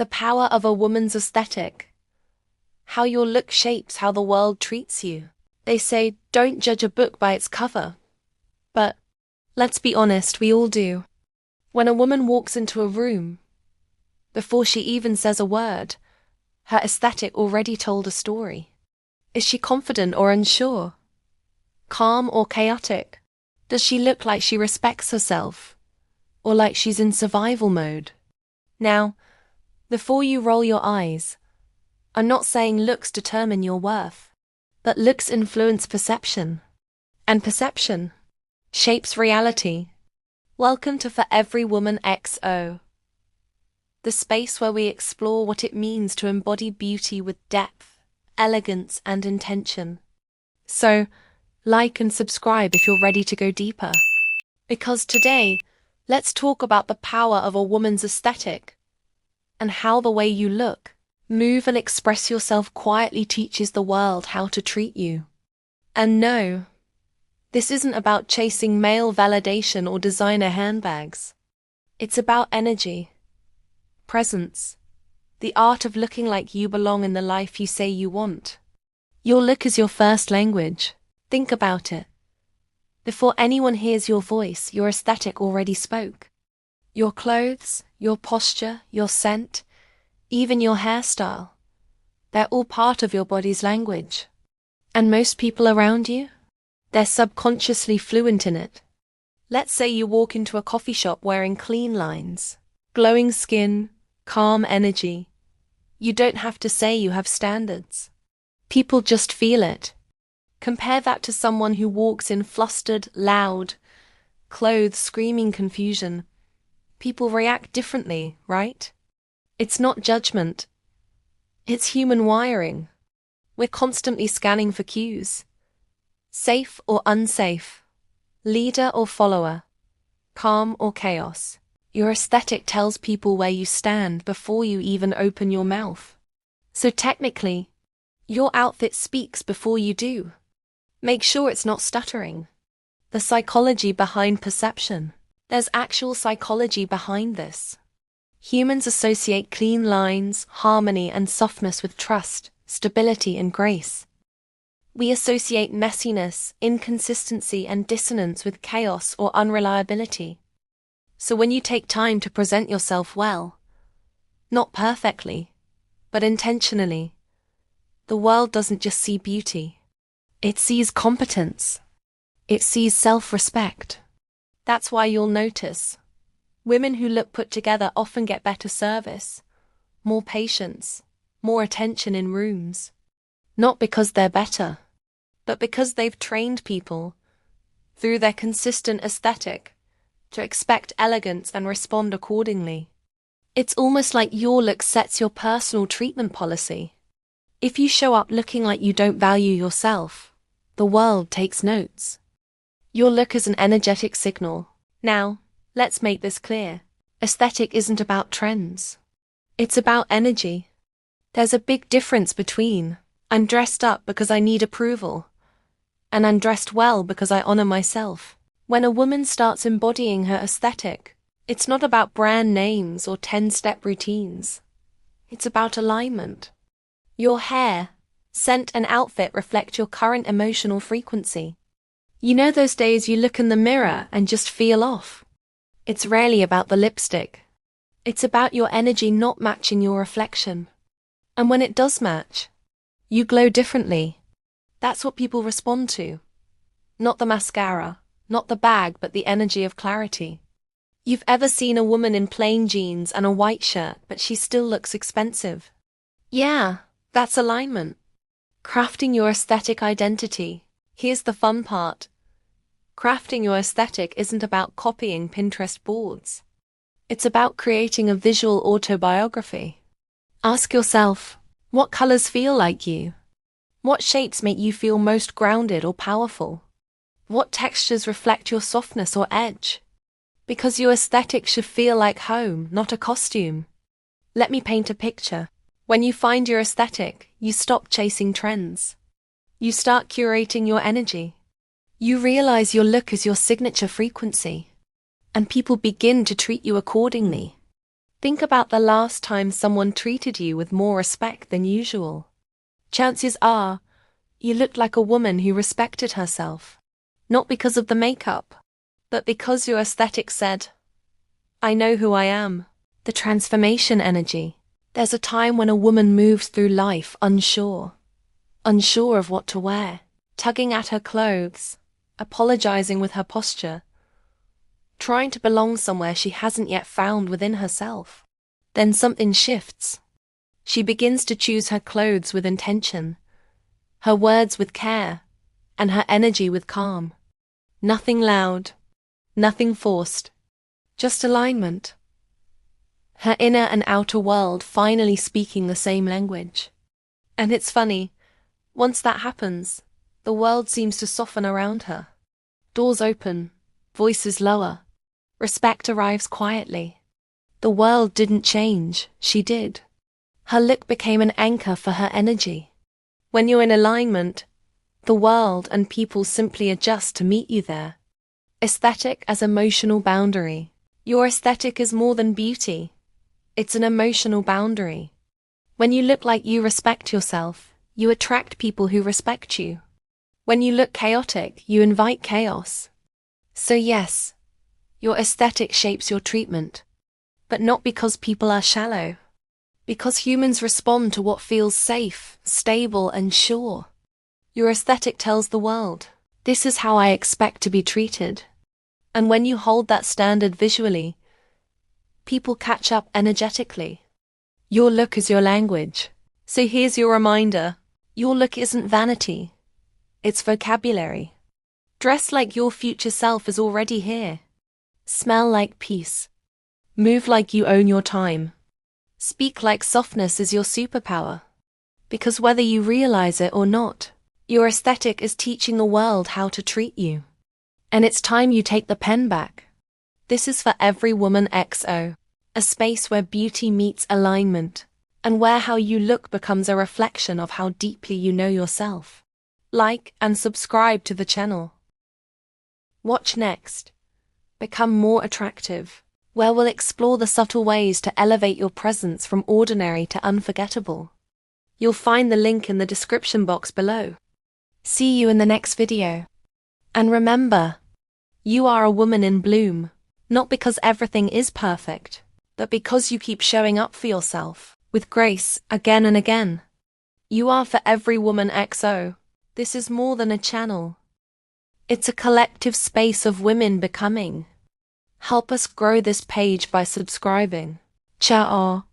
The power of a woman's aesthetic. How your look shapes how the world treats you. They say, don't judge a book by its cover. But, let's be honest, we all do. When a woman walks into a room, before she even says a word, her aesthetic already told a story. Is she confident or unsure? Calm or chaotic? Does she look like she respects herself? Or like she's in survival mode? Now, before you roll your eyes, I'm not saying looks determine your worth, but looks influence perception. And perception shapes reality. Welcome to For Every Woman XO, the space where we explore what it means to embody beauty with depth, elegance, and intention. So, like and subscribe if you're ready to go deeper. Because today, let's talk about the power of a woman's aesthetic and how the way you look, move, and express yourself quietly teaches the world how to treat you. And no, this isn't about chasing male validation or designer handbags. It's about energy, presence, the art of looking like you belong in the life you say you want. Your look is your first language. Think about it. Before anyone hears your voice, your aesthetic already spoke. Your clothes, your posture, your scent, even your hairstyle, they're all part of your body's language. And most people around you, they're subconsciously fluent in it. Let's say you walk into a coffee shop wearing clean lines, glowing skin, calm energy. You don't have to say you have standards. People just feel it. Compare that to someone who walks in flustered, loud clothes, screaming confusion. People react differently, right? It's not judgment. It's human wiring. We're constantly scanning for cues. Safe or unsafe, leader or follower, calm or chaos. Your aesthetic tells people where you stand before you even open your mouth. So technically, your outfit speaks before you do. Make sure it's not stuttering. The psychology behind perception. There's actual psychology behind this. Humans associate clean lines, harmony, and softness with trust, stability, and grace. We associate messiness, inconsistency, and dissonance with chaos or unreliability. So when you take time to present yourself well, not perfectly, but intentionally, the world doesn't just see beauty. It sees competence. It sees self-respect. That's why you'll notice women who look put together often get better service, more patience, more attention in rooms. Not because they're better, but because they've trained people, through their consistent aesthetic, to expect elegance and respond accordingly. It's almost like your look sets your personal treatment policy. If you show up looking like you don't value yourself, the world takes notes. Your look is an energetic signal. Now, let's make this clear. Aesthetic isn't about trends. It's about energy. There's a big difference between I'm dressed up because I need approval and I'm dressed well because I honor myself. When a woman starts embodying her aesthetic, it's not about brand names or 10-step routines. It's about alignment. Your hair, scent, and outfit reflect your current emotional frequency. You know those days you look in the mirror and just feel off? It's rarely about the lipstick. It's about your energy not matching your reflection. And when it does match, you glow differently. That's what people respond to. Not the mascara, not the bag, but the energy of clarity. You've ever seen a woman in plain jeans and a white shirt, but she still looks expensive? Yeah, that's alignment. Crafting your aesthetic identity. Here's the fun part. Crafting your aesthetic isn't about copying Pinterest boards. It's about creating a visual autobiography. Ask yourself, what colors feel like you? What shapes make you feel most grounded or powerful? What textures reflect your softness or edge? Because your aesthetic should feel like home, not a costume. Let me paint a picture. When you find your aesthetic, you stop chasing trends. You start curating your energy. You realize your look is your signature frequency, and people begin to treat you accordingly. Think about the last time someone treated you with more respect than usual. Chances are, you looked like a woman who respected herself. Not because of the makeup, but because your aesthetic said, I know who I am. The transformation energy. There's a time when a woman moves through life unsure of what to wear, tugging at her clothes, apologizing with her posture, trying to belong somewhere she hasn't yet found within herself. Then something shifts. She begins to choose her clothes with intention, her words with care, and her energy with calm. Nothing loud, nothing forced, just alignment. Her inner and outer world finally speaking the same language. And it's funny, once that happens, the world seems to soften around her. Doors open, voices lower, respect arrives quietly. The world didn't change, she did. Her look became an anchor for her energy. When you're in alignment, the world and people simply adjust to meet you there. Aesthetic as emotional boundary. Your aesthetic is more than beauty. It's an emotional boundary. When you look like you respect yourself, you attract people who respect you. When you look chaotic, you invite chaos. So yes, your aesthetic shapes your treatment. But not because people are shallow. Because humans respond to what feels safe, stable, and sure. Your aesthetic tells the world, this is how I expect to be treated. And when you hold that standard visually, people catch up energetically. Your look is your language. So here's your reminder. Your look isn't vanity. It's vocabulary. Dress like your future self is already here. Smell like peace. Move like you own your time. Speak like softness is your superpower. Because whether you realize it or not, your aesthetic is teaching the world how to treat you. And it's time you take the pen back. This is for Every Woman XO, a space where beauty meets alignment, and where how you look becomes a reflection of how deeply you know yourself. Like and subscribe to the channel. Watch next. Become More Attractive, where we'll explore the subtle ways to elevate your presence from ordinary to unforgettable. You'll find the link in the description box below. See you in the next video. And remember, you are a woman in bloom, not because everything is perfect, but because you keep showing up for yourself, with grace, again and again. You are for Every Woman XO. This is more than a channel. It's a collective space of women becoming. Help us grow this page by subscribing. Ciao.